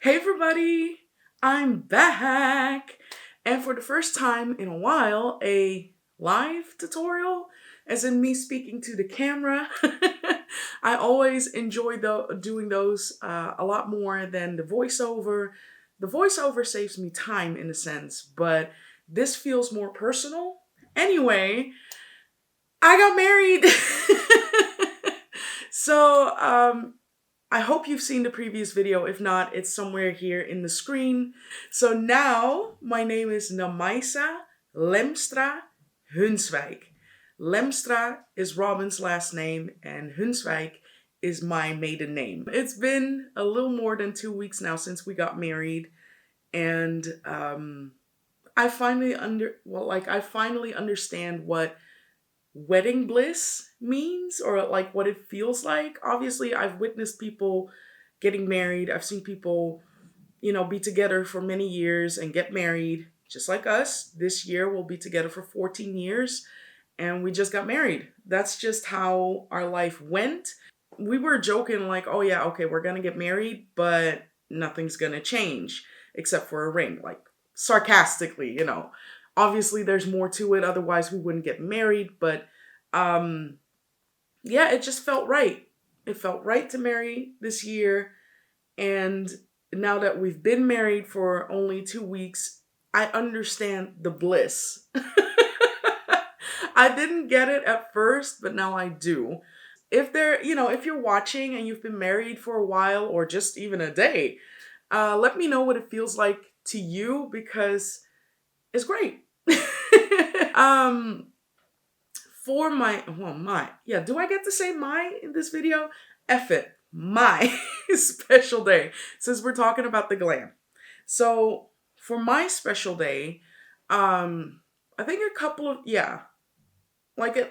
Hey everybody, I'm back, and for the first time in a while, a live tutorial, as in me speaking to the camera. I always enjoy doing those a lot more than the voiceover. The voiceover saves me time in a sense, but this feels more personal. Anyway, I got married. So, I hope you've seen the previous video. If not, it's somewhere here in the screen. So now, my name is Namaisa Lemstra Hunswijk. Lemstra is Robin's last name and Hunswijk is my maiden name. It's been a little more than 2 weeks now since we got married, and I finally understand what wedding bliss means, or like what it feels like. Obviously, I've witnessed people getting married. I've seen people, be together for many years and get married, just like us. This year we'll be together for 14 years and we just got married. That's just how our life went. We were joking like, oh yeah, okay, we're gonna get married, but nothing's gonna change except for a ring, like sarcastically. Obviously there's more to it, otherwise we wouldn't get married, but yeah, it just felt right. It felt right to marry this year, and now that we've been married for only 2 weeks, I understand the bliss. I didn't get it at first, but now I do. If you're watching and you've been married for a while or just even a day, let me know what it feels like to you, because it's great. For do I get to say my in this video? F it, my special day, since we're talking about the glam. So for my special day, I think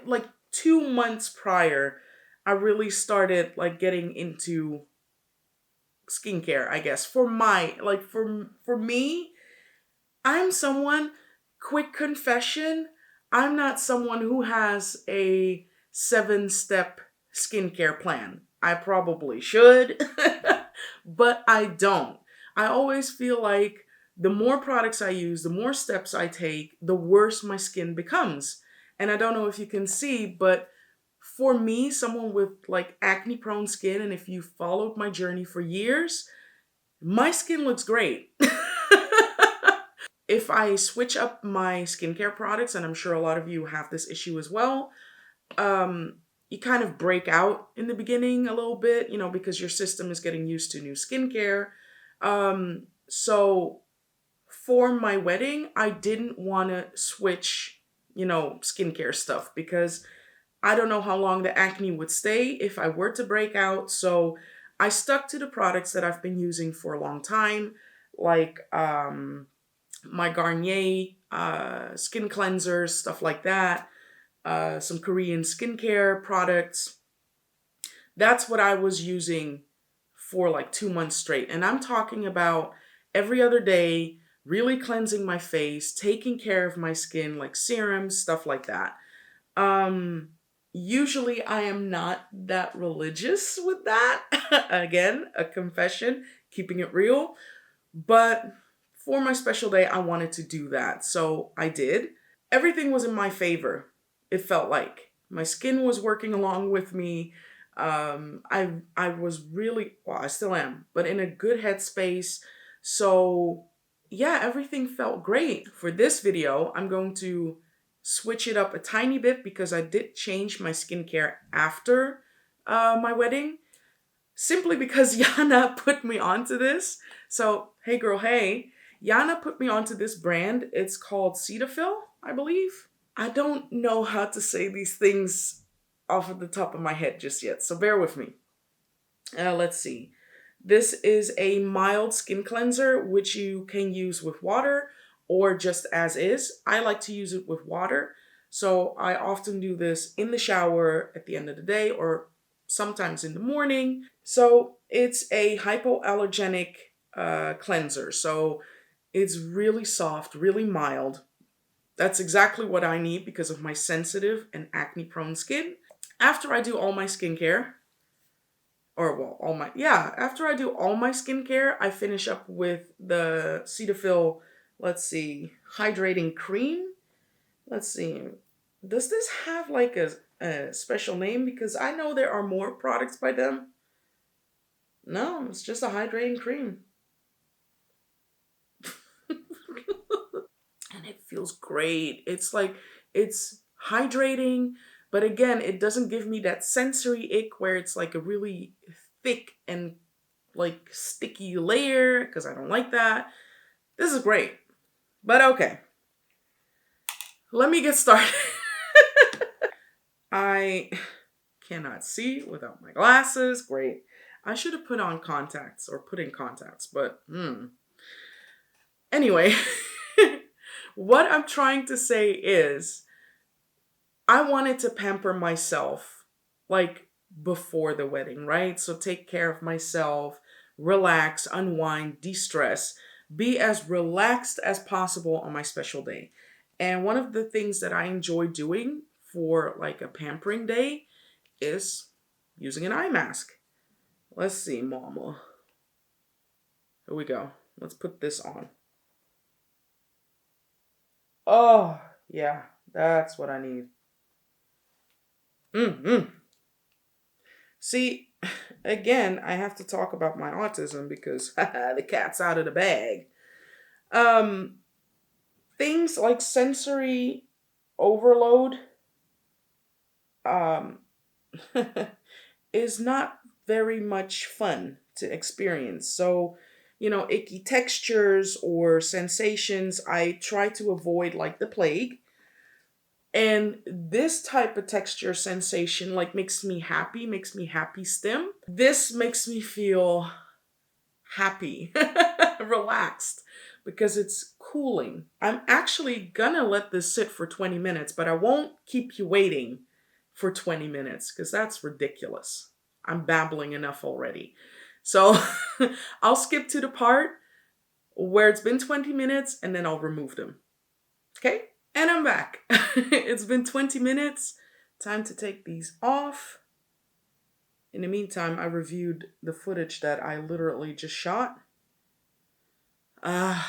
like 2 months prior, I really started like getting into skincare, I guess. For me, I'm someone, quick confession, I'm not someone who has a 7-step skincare plan. I probably should, but I don't. I always feel like the more products I use, the more steps I take, the worse my skin becomes. And I don't know if you can see, but for me, someone with like acne prone skin, and if you followed my journey for years, my skin looks great. If I switch up my skincare products, and I'm sure a lot of you have this issue as well, you kind of break out in the beginning a little bit, because your system is getting used to new skincare. So for my wedding, I didn't want to switch, skincare stuff, because I don't know how long the acne would stay if I were to break out. So I stuck to the products that I've been using for a long time, like my Garnier skin cleansers, stuff like that, some Korean skincare products. That's what I was using for like 2 months straight. And I'm talking about every other day, really cleansing my face, taking care of my skin, like serums, stuff like that. Usually I am not that religious with that. Again, a confession, keeping it real. But for my special day, I wanted to do that. So I did. Everything was in my favor. It felt like my skin was working along with me. I was really, I still am, but in a good headspace. So yeah, everything felt great. For this video, I'm going to switch it up a tiny bit, because I did change my skincare after my wedding, simply because Yana put me onto this. So, hey girl, hey. Yana put me onto this brand. It's called Cetaphil, I believe. I don't know how to say these things off of the top of my head just yet, so bear with me. Let's see. This is a mild skin cleanser, which you can use with water or just as is. I like to use it with water, so I often do this in the shower at the end of the day, or sometimes in the morning. So it's a hypoallergenic cleanser. So it's really soft, really mild. That's exactly what I need because of my sensitive and acne prone skin. After I do all my skincare, or well, all my, yeah, after I do all my skincare, I finish up with the Cetaphil, let's see, hydrating cream. Let's see. Does this have like a special name? Because I know there are more products by them. No, it's just a hydrating cream. And it feels great. It's like, it's hydrating, but again, it doesn't give me that sensory ick where it's like a really thick and like sticky layer, because I don't like that. This is great. But okay, let me get started. I cannot see without my glasses. Great. I should have put on contacts or put in contacts, but anyway, what I'm trying to say is I wanted to pamper myself like before the wedding, right? So take care of myself, relax, unwind, de-stress, be as relaxed as possible on my special day. And one of the things that I enjoy doing for like a pampering day is using an eye mask. Let's see, mama. Here we go. Let's put this on. Oh, yeah, that's what I need. Mm-hmm. See, again, I have to talk about my autism because the cat's out of the bag. Um, Things like sensory overload um, is not very much fun to experience. So, icky textures or sensations, I try to avoid like the plague. And this type of texture sensation like makes me happy stim. This makes me feel happy, relaxed, because it's cooling. I'm actually gonna let this sit for 20 minutes, but I won't keep you waiting for 20 minutes because that's ridiculous. I'm babbling enough already. So I'll skip to the part where it's been 20 minutes and then I'll remove them. Okay? And I'm back. It's been 20 minutes. Time to take these off. In the meantime, I reviewed the footage that I literally just shot. Uh,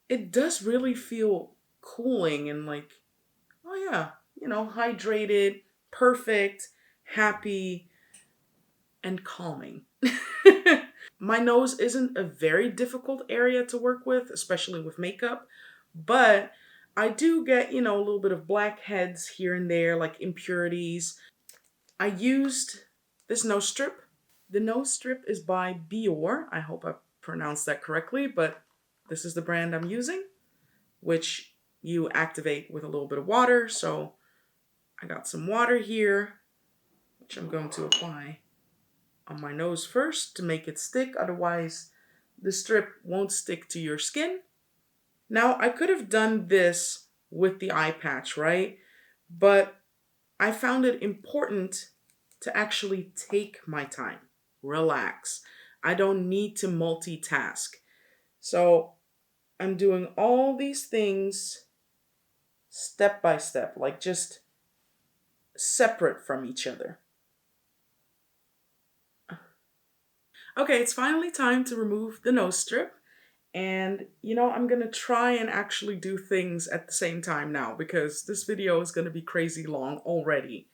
it does really feel cooling and like, oh yeah, hydrated, perfect, happy, and calming. My nose isn't a very difficult area to work with, especially with makeup, but I do get, a little bit of blackheads here and there, like impurities. I used this nose strip. The nose strip is by Biore. I hope I pronounced that correctly, but this is the brand I'm using, which you activate with a little bit of water. So I got some water here, which I'm going to apply on my nose first to make it stick. Otherwise, the strip won't stick to your skin. Now, I could have done this with the eye patch, right? But I found it important to actually take my time, relax. I don't need to multitask. So I'm doing all these things step by step, like just separate from each other. Okay, it's finally time to remove the nose strip. And, I'm going to try and actually do things at the same time now because this video is going to be crazy long already.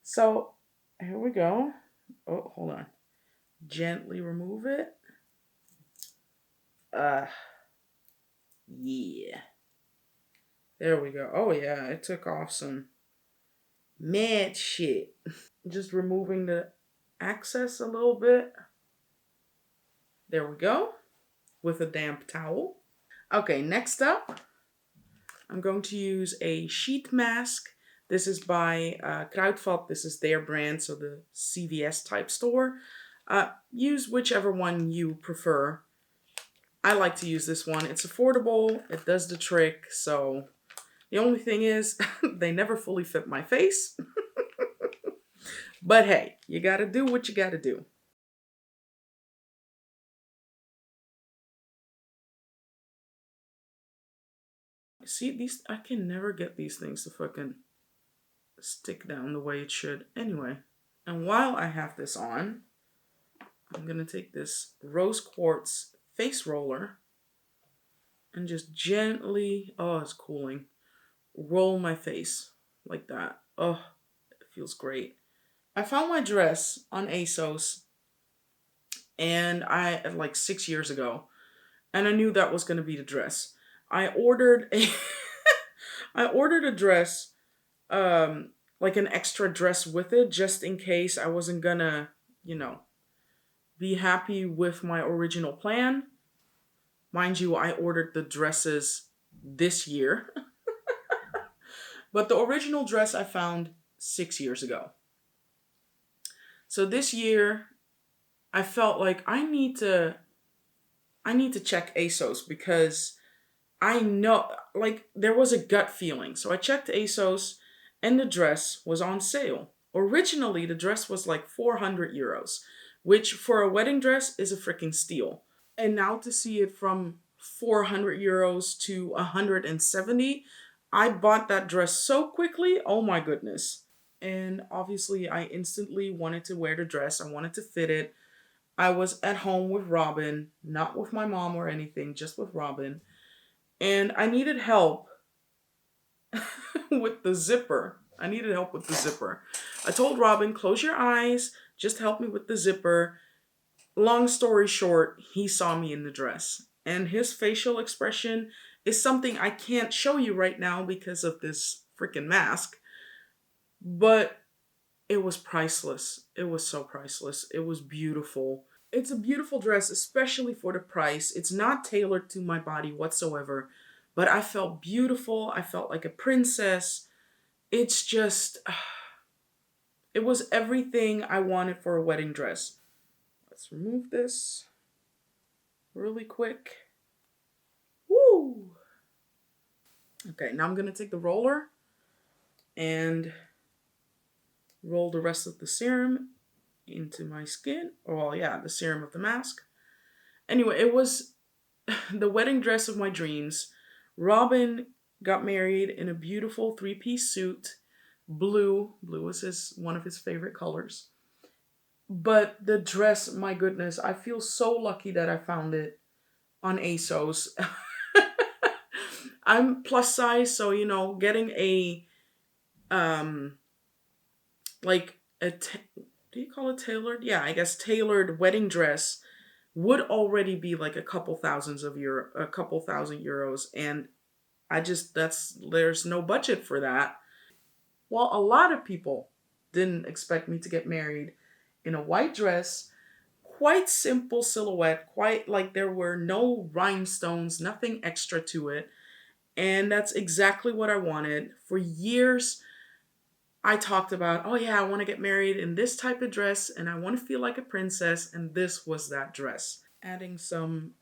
So, here we go. Oh, hold on. Gently remove it. Yeah. There we go. Oh, yeah, it took off some mad shit. Just removing the excess a little bit. There we go. With a damp towel. Okay, next up, I'm going to use a sheet mask. This is by Kruidvat. This is their brand, so the CVS type store. Use whichever one you prefer. I like to use this one. It's affordable. It does the trick. So the only thing is they never fully fit my face. But hey, you gotta do what you gotta do. See, I can never get these things to fucking stick down the way it should. Anyway, And while I have this on, I'm going to take this rose quartz face roller and just gently, oh, it's cooling, roll my face like that. Oh, it feels great. I found my dress on ASOS and like 6 years ago, and I knew that was going to be the dress. I ordered a I ordered a dress, like an extra dress with it, just in case I wasn't gonna, you know, be happy with my original plan. Mind you, I ordered the dresses this year, but the original dress I found 6 years ago. So this year, I felt like I need to check ASOS because I know, like, there was a gut feeling. So I checked ASOS and the dress was on sale. Originally, the dress was like 400 euros, which for a wedding dress is a freaking steal. And now to see it from 400 euros to 170, I bought that dress so quickly. Oh my goodness. And obviously, I instantly wanted to wear the dress. I wanted to fit it. I was at home with Robin, not with my mom or anything, just with Robin. And I needed help with the zipper. I needed help with the zipper. I told Robin, close your eyes, just help me with the zipper. Long story short, he saw me in the dress. And his facial expression is something I can't show you right now because of this freaking mask. But it was priceless. It was so priceless. It was beautiful. It's a beautiful dress, especially for the price. It's not tailored to my body whatsoever, but I felt beautiful. I felt like a princess. It's just, it was everything I wanted for a wedding dress. Let's remove this really quick. Woo! Okay, now I'm going to take the roller and roll the rest of the serum into my skin. Well, yeah, the serum of the mask. Anyway, it was the wedding dress of my dreams. Robin got married in a beautiful three-piece suit. Blue. Blue was one of his favorite colors. But the dress, my goodness, I feel so lucky that I found it on ASOS. I'm plus size, so getting a like do you call it tailored? Yeah, I guess tailored wedding dress would already be like a couple thousand euros, and there's no budget for that. Well, a lot of people didn't expect me to get married in a white dress, quite simple silhouette, quite like there were no rhinestones, nothing extra to it. And that's exactly what I wanted. For years, I talked about, oh yeah, I want to get married in this type of dress and I want to feel like a princess. And this was that dress. Adding some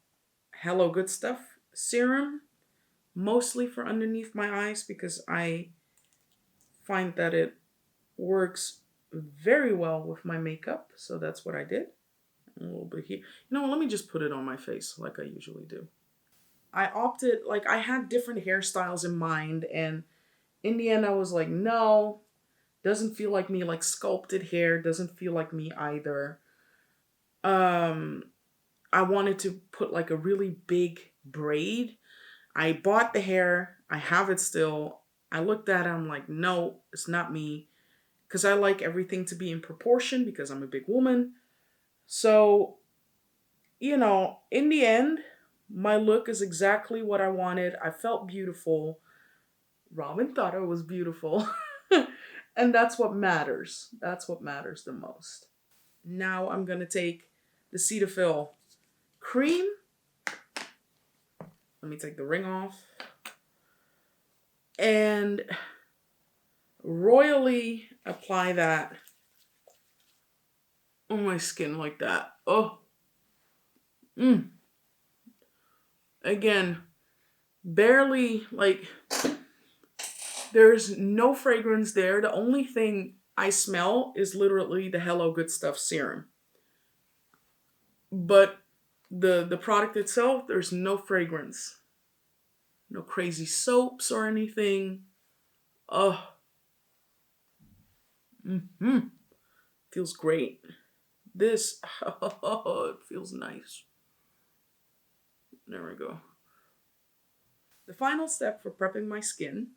Hello Good Stuff serum, mostly for underneath my eyes because I find that it works very well with my makeup. So that's what I did. A little bit here. Let me just put it on my face like I usually do. I opted, like, I had different hairstyles in mind, and in the end I was like, no, doesn't feel like me. Like, sculpted hair doesn't feel like me either. I wanted to put like a really big braid. I bought the hair. I have it still. I looked at it. I'm like, no, it's not me. Because I like everything to be in proportion because I'm a big woman. So, in the end, my look is exactly what I wanted. I felt beautiful. Robin thought I was beautiful. And that's what matters. That's what matters the most. Now I'm going to take the Cetaphil cream. Let me take the ring off. And royally apply that on my skin like that. Oh. Again, barely, like, there's no fragrance there. The only thing I smell is literally the Hello Good Stuff serum. But the product itself, there's no fragrance. No crazy soaps or anything. Oh. Feels great. This, oh, it feels nice. There we go. The final step for prepping my skin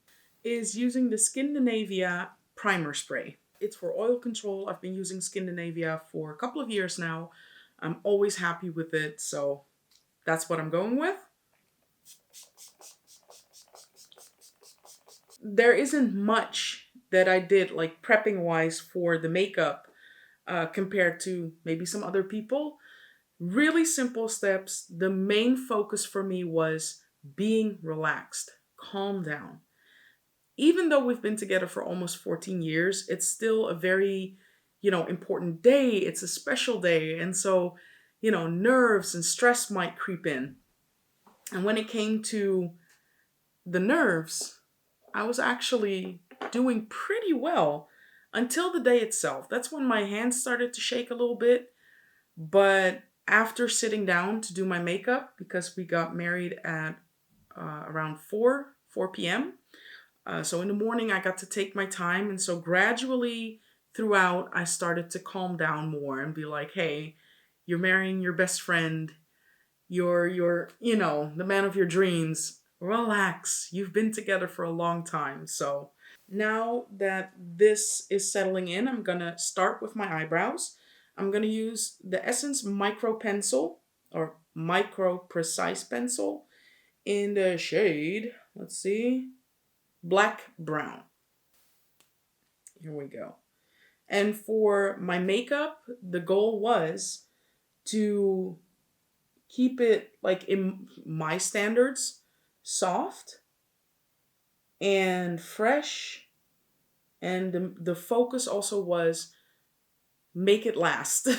is using the Skindinavia primer spray. It's for oil control. I've been using Skindinavia for a couple of years now. I'm always happy with it, so that's what I'm going with. There isn't much that I did like prepping wise for the makeup compared to maybe some other people. Really simple steps. The main focus for me was being relaxed, calm down. Even though we've been together for almost 14 years, it's still a very, important day. It's a special day. And so, nerves and stress might creep in. And when it came to the nerves, I was actually doing pretty well until the day itself. That's when my hands started to shake a little bit. But after sitting down to do my makeup, because we got married at around 4 p.m., so in the morning, I got to take my time. And so gradually throughout, I started to calm down more and be like, hey, you're marrying your best friend. You're, the man of your dreams. Relax. You've been together for a long time. So now that this is settling in, I'm going to start with my eyebrows. I'm going to use the Essence Micro Pencil or Micro Precise Pencil in the shade, let's see, black brown. Here we go. And for my makeup, the goal was to keep it, like in my standards, soft and fresh. And the focus also was make it last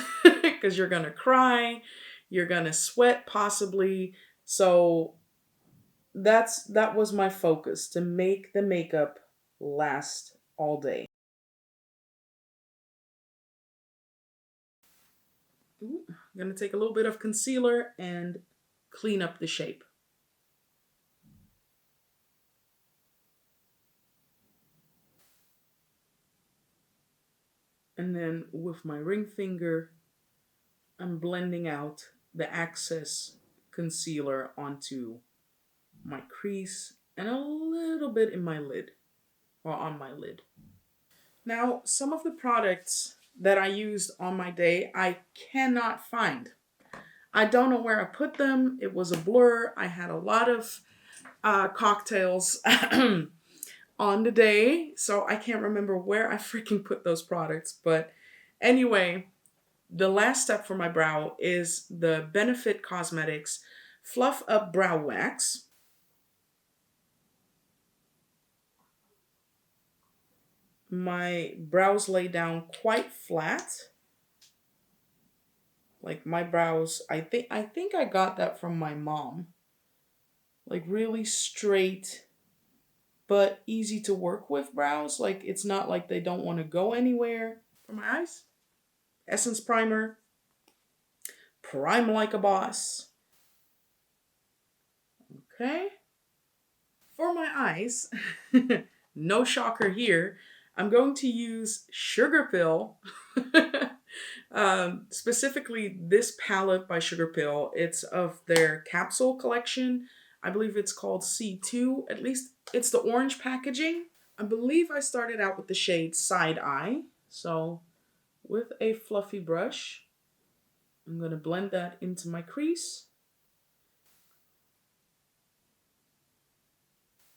because you're going to cry, you're going to sweat possibly. So that was my focus, to make the makeup last all day. Ooh, I'm going to take a little bit of concealer and clean up the shape. And then with my ring finger, I'm blending out the excess concealer onto my crease and a little bit in my lid, or on my lid. Now, some of the products that I used on my day, I cannot find. I don't know where I put them. It was a blur. I had a lot of cocktails on the day, so I can't remember where I freaking put those products. But anyway, the last step for my brow is the Benefit Cosmetics Fluff Up Brow Wax. My brows lay down quite flat. Like my brows, I think I got that from my mom. Like really straight, but easy to work with brows. Like it's not like they don't want to go anywhere. For my eyes, Essence Primer. Prime like a boss. Okay. For my eyes, no shocker here, I'm going to use Sugarpill. Specifically this palette by Sugarpill. It's of their Capsule collection. I believe it's called C2. At least it's the orange packaging. I believe I started out with the shade Side Eye. So with a fluffy brush, I'm going to blend that into my crease.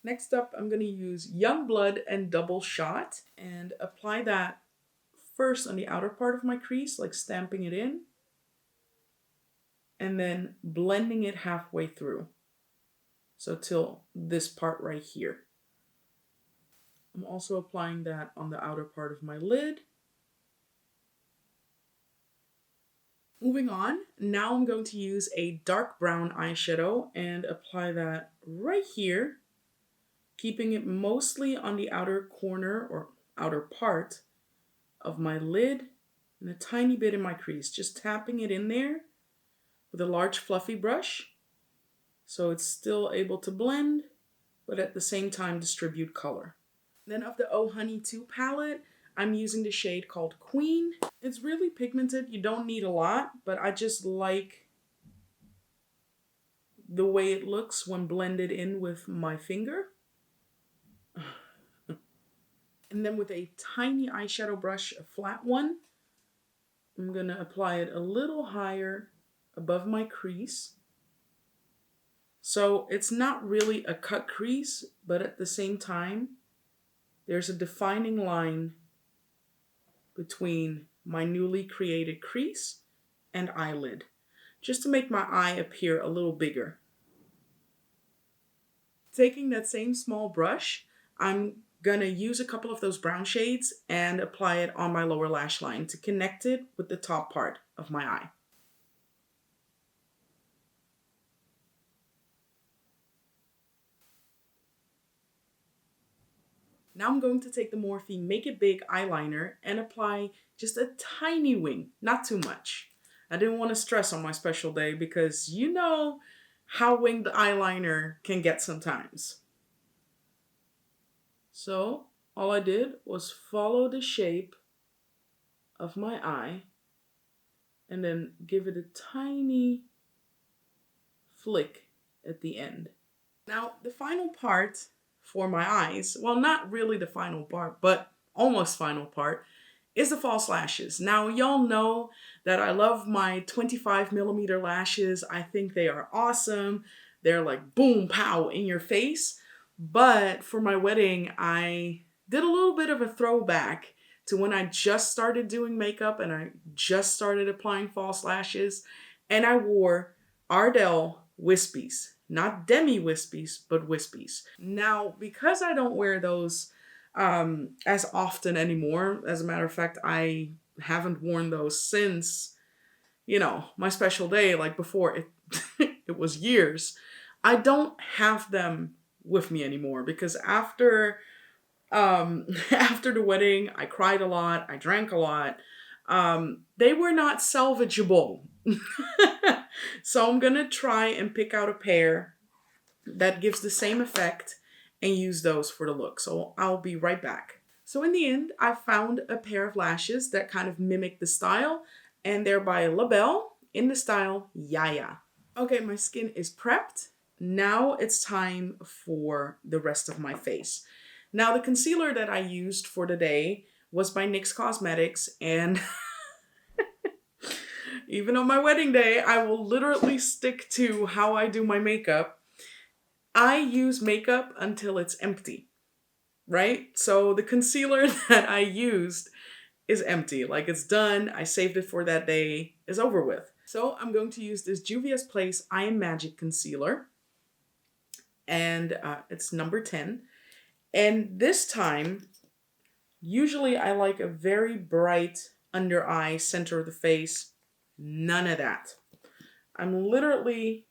Next up, I'm going to use Youngblood and Double Shot and apply that first on the outer part of my crease, like stamping it in, and then blending it halfway through. So till this part right here. I'm also applying that on the outer part of my lid. Moving on, now I'm going to use a dark brown eyeshadow and apply that right here, keeping it mostly on the outer corner or outer part of my lid and a tiny bit in my crease, just tapping it in there with a large fluffy brush so it's still able to blend, but at the same time distribute color. Then of the Oh Honey 2 palette, I'm using the shade called Queen. It's really pigmented. You don't need a lot, but I just like the way it looks when blended in with my finger. And then with a tiny eyeshadow brush, a flat one, I'm going to apply it a little higher above my crease. So it's not really a cut crease, but at the same time, there's a defining line between my newly created crease and eyelid, just to make my eye appear a little bigger. Taking that same small brush, I'm gonna use a couple of those brown shades and apply it on my lower lash line to connect it with the top part of my eye. Now I'm going to take the Morphe Make It Big eyeliner and apply just a tiny wing, not too much. I didn't want to stress on my special day because you know how winged eyeliner can get sometimes. So all I did was follow the shape of my eye and then give it a tiny flick at the end. Now the final part for my eyes, well, not really the final part, but almost final part, is the false lashes. Now y'all know that I love my 25mm lashes. I think they are awesome. They're like boom pow in your face. But for my wedding, I did a little bit of a throwback to when I just started doing makeup and I just started applying false lashes, and I wore Ardell wispies. Not demi wispies, but wispies. Now, because I don't wear those as often anymore, as a matter of fact, I haven't worn those since, you know, my special day, like before it, it was years. I don't have them with me anymore because after after the wedding, I cried a lot, I drank a lot. They were not salvageable. So I'm gonna try and pick out a pair that gives the same effect and use those for the look. So I'll be right back. So in the end, I found a pair of lashes that kind of mimic the style, and they're by Labelle in the style Yaya. Okay, my skin is prepped. Now it's time for the rest of my face. Now the concealer that I used for the day was by NYX Cosmetics, and even on my wedding day, I will literally stick to how I do my makeup. I use makeup until it's empty, right? So the concealer that I used is empty. Like it's done, I saved it for that day, it's over with. So I'm going to use this Juvia's Place I Am Magic concealer, and it's number 10. And this time, usually I like a very bright under eye, center of the face. None of that. I'm literally,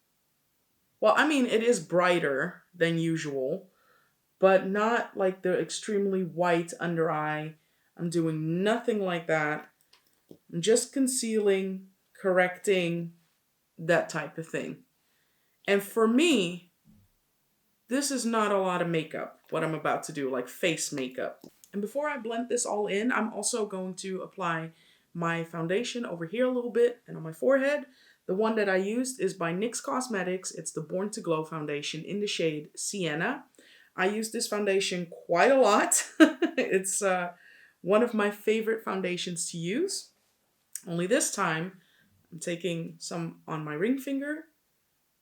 well, I mean, it is brighter than usual, but not like the extremely white under eye. I'm doing nothing like that. I'm just concealing, correcting, that type of thing. And for me, this is not a lot of makeup, what I'm about to do, like face makeup. And before I blend this all in, I'm also going to apply my foundation over here a little bit and on my forehead. The one that I used is by NYX Cosmetics. It's the Born to Glow foundation in the shade Sienna. I use this foundation quite a lot. It's one of my favorite foundations to use. Only this time, I'm taking some on my ring finger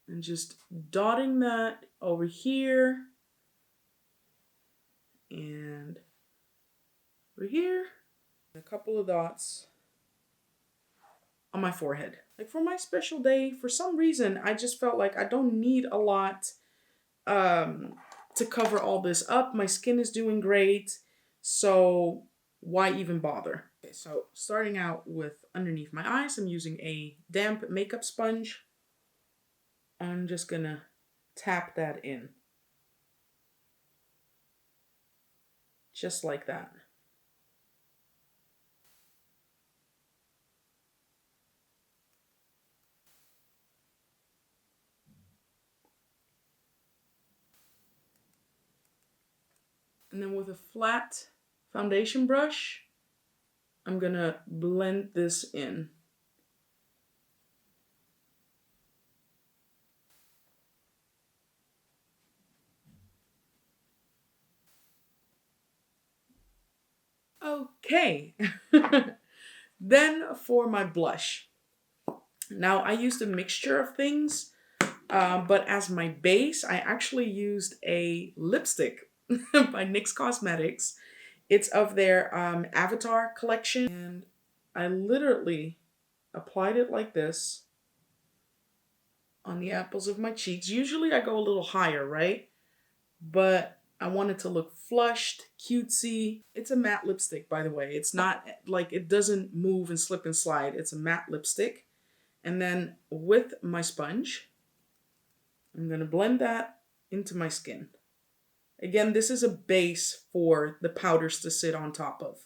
and just dotting that over here and over here. A couple of dots on my forehead. Like for my special day, for some reason, I just felt like I don't need a lot to cover all this up. My skin is doing great, so why even bother? Okay, so starting out with underneath my eyes, I'm using a damp makeup sponge. I'm just gonna tap that in. Just like that. And then with a flat foundation brush, I'm gonna blend this in. Okay. Then for my blush. Now I used a mixture of things, but as my base, I actually used a lipstick by NYX Cosmetics. It's of their Avatar collection. And I literally applied it like this on the apples of my cheeks. Usually I go a little higher, right? But I want it to look flushed, cutesy. It's a matte lipstick, by the way. It's not like, it doesn't move and slip and slide. It's a matte lipstick. And then with my sponge, I'm gonna blend that into my skin. Again, this is a base for the powders to sit on top of.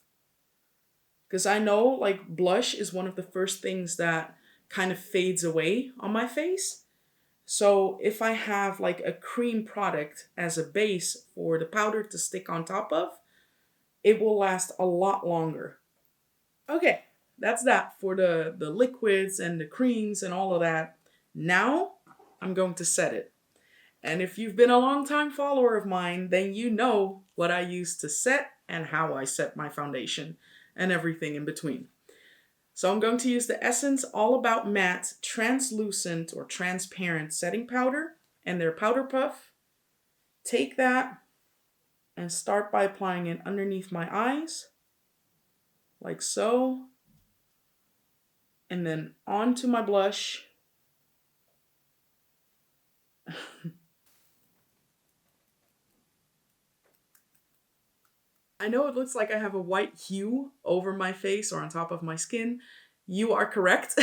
Because I know like blush is one of the first things that kind of fades away on my face. So if I have like a cream product as a base for the powder to stick on top of, it will last a lot longer. Okay, that's that for the liquids and the creams and all of that. Now I'm going to set it. And if you've been a long time follower of mine, then you know what I use to set and how I set my foundation and everything in between. So I'm going to use the Essence All About Matte Translucent or Transparent Setting Powder and their Powder Puff. Take that and start by applying it underneath my eyes, like so. And then onto my blush. I know it looks like I have a white hue over my face or on top of my skin. You are correct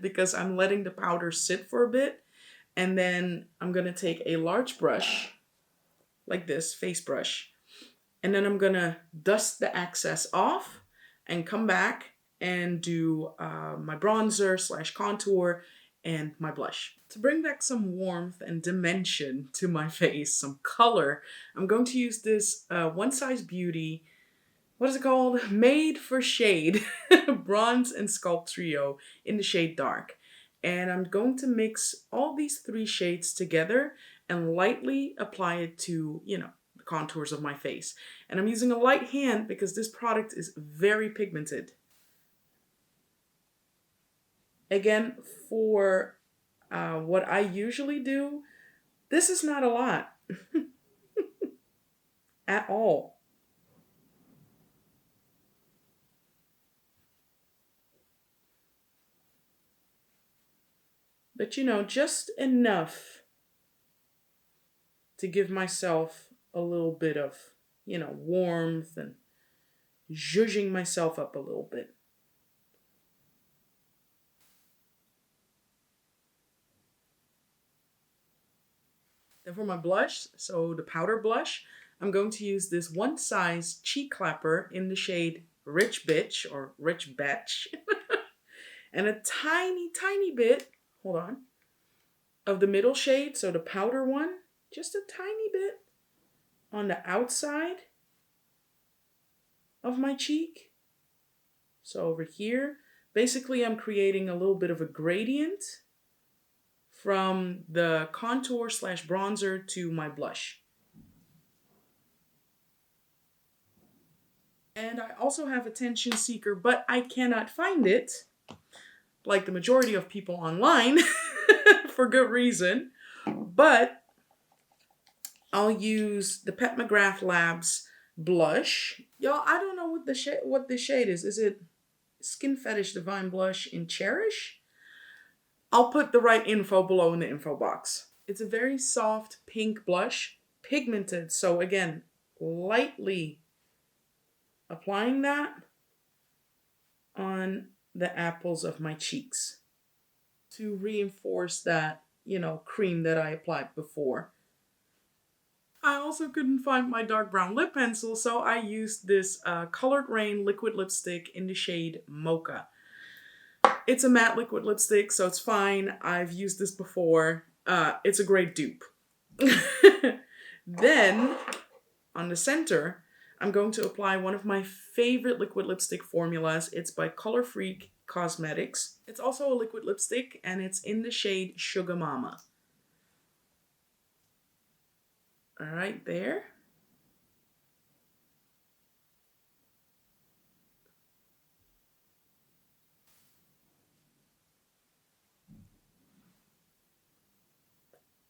because I'm letting the powder sit for a bit. And then I'm going to take a large brush like this, face brush. And then I'm going to dust the excess off and come back and do my bronzer / contour and my blush. To bring back some warmth and dimension to my face, some color, I'm going to use this One Size Beauty, what is it called? Made for Shade Bronze and Sculpt Trio in the shade Dark. And I'm going to mix all these 3 shades together and lightly apply it to, the contours of my face. And I'm using a light hand because this product is very pigmented. Again, for what I usually do, this is not a lot at all. But just enough to give myself a little bit of, warmth and zhuzhing myself up a little bit. Then for my blush, so the powder blush, I'm going to use this One Size Cheek Clapper in the shade Rich Bitch or Rich Batch. And a tiny, tiny bit, hold on, of the middle shade, so the powder one, just a tiny bit on the outside of my cheek. So over here, basically I'm creating a little bit of a gradient from the contour / bronzer to my blush. And I also have Attention Seeker, but I cannot find it, like the majority of people online, for good reason. But I'll use the Pat McGrath Labs blush. Y'all, I don't know what this shade is. Is it Skin Fetish Divine Blush in Cherish? I'll put the right info below in the info box. It's a very soft pink blush, pigmented. So again, lightly applying that on the apples of my cheeks to reinforce that, cream that I applied before. I also couldn't find my dark brown lip pencil, so I used this Colored Rain liquid lipstick in the shade Mocha. It's a matte liquid lipstick, so it's fine. I've used this before. It's a great dupe. Then, on the center, I'm going to apply one of my favorite liquid lipstick formulas. It's by Color Freak Cosmetics. It's also a liquid lipstick and it's in the shade Sugar Mama. All right, there.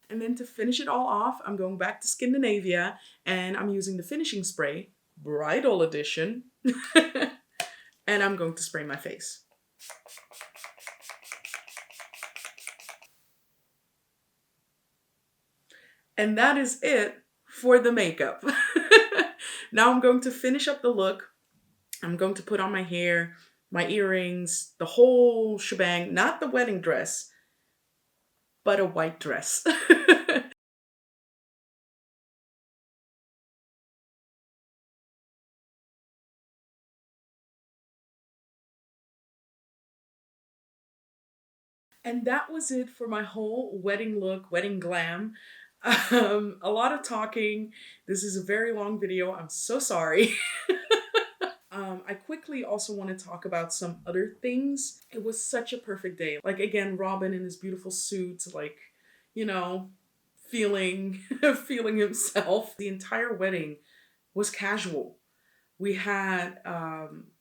And then to finish it all off, I'm going back to Skindinavia and I'm using the finishing spray, Bridal Edition, and I'm going to spray my face. And that is it for the makeup. Now I'm going to finish up the look. I'm going to put on my hair, my earrings, the whole shebang, not the wedding dress, but a white dress. And that was it for my whole wedding look, wedding glam. A lot of talking. This is a very long video. I'm so sorry. I quickly also want to talk about some other things. It was such a perfect day. Like, again, Robin in his beautiful suit, like, you know, feeling feeling himself. The entire wedding was casual. We had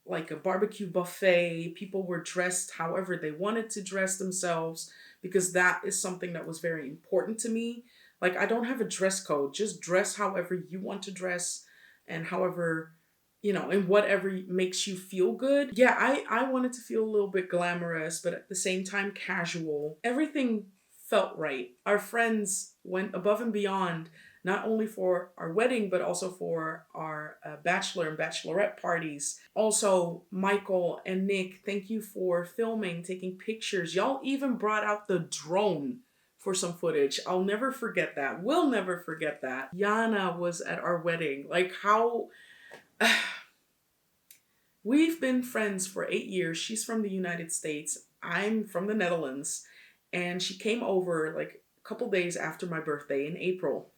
like a barbecue buffet. People were dressed however they wanted to dress themselves because that is something that was very important to me. Like, I don't have a dress code. Just dress however you want to dress and however, you know, and whatever makes you feel good. Yeah, I wanted to feel a little bit glamorous, but at the same time casual. Everything felt right. Our friends went above and beyond, not only for our wedding, but also for our bachelor and bachelorette parties. Also, Michael and Nick, thank you for filming, taking pictures. Y'all even brought out the drone for some footage. I'll never forget that. We'll never forget that. Yana was at our wedding. Like, how... We've been friends for 8 years. She's from the United States. I'm from the Netherlands. And she came over like a couple days after my birthday in April.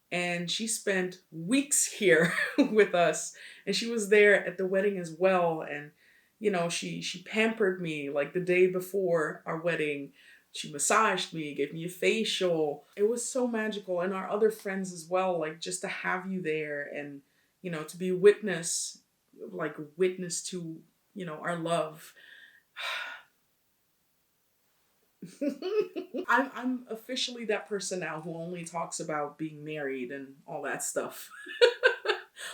And she spent weeks here with us. And she was there at the wedding as well. And, you know, she pampered me like the day before our wedding. She massaged me, gave me a facial. It was so magical. And our other friends as well, like just to have you there and, you know, to be witness to, you know, our love. I'm officially that person now who only talks about being married and all that stuff.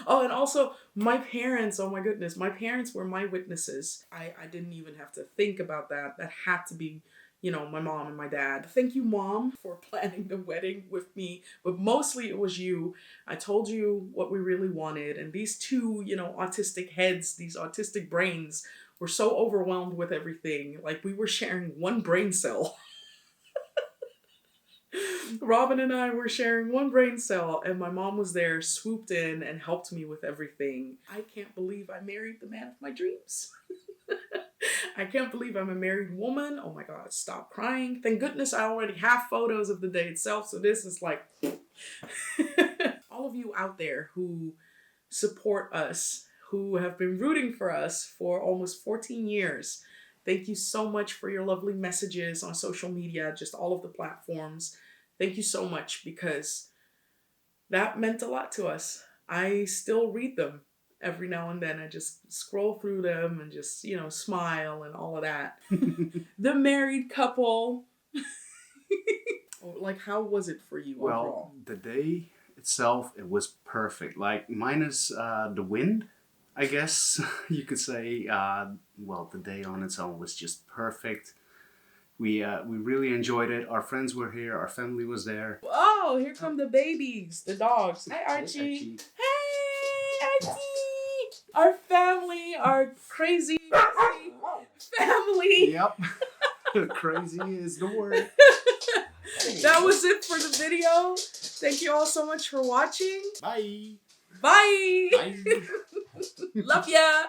Oh, and also my parents, oh my goodness, my parents were my witnesses. I didn't even have to think about that. That had to be, you know, my mom and my dad. Thank you, Mom, for planning the wedding with me. But mostly it was you. I told you what we really wanted. And these two, you know, autistic heads, these autistic brains were so overwhelmed with everything. Like, we were sharing one brain cell. Robin and I were sharing one brain cell, and my mom was there, swooped in, and helped me with everything. I can't believe I married the man of my dreams. I can't believe I'm a married woman. Oh my God, stop crying. Thank goodness I already have photos of the day itself, so this is like... All of you out there who support us, who have been rooting for us for almost 14 years, thank you so much for your lovely messages on social media, just all of the platforms. Thank you so much, because that meant a lot to us. I still read them every now and then. I just scroll through them and just, you know, smile and all of that. The married couple. Like, how was it for you overall? Well, the day itself, it was perfect. Like, minus the wind, I guess you could say. Well, the day on its own was just perfect. We really enjoyed it. Our friends were here. Our family was there. Oh, here come the babies, the dogs. Hi, Archie. Hey, Archie. Our family, our crazy family. Yep. Crazy is the word. That was it for the video. Thank you all so much for watching. Bye. Bye. Bye. Love ya.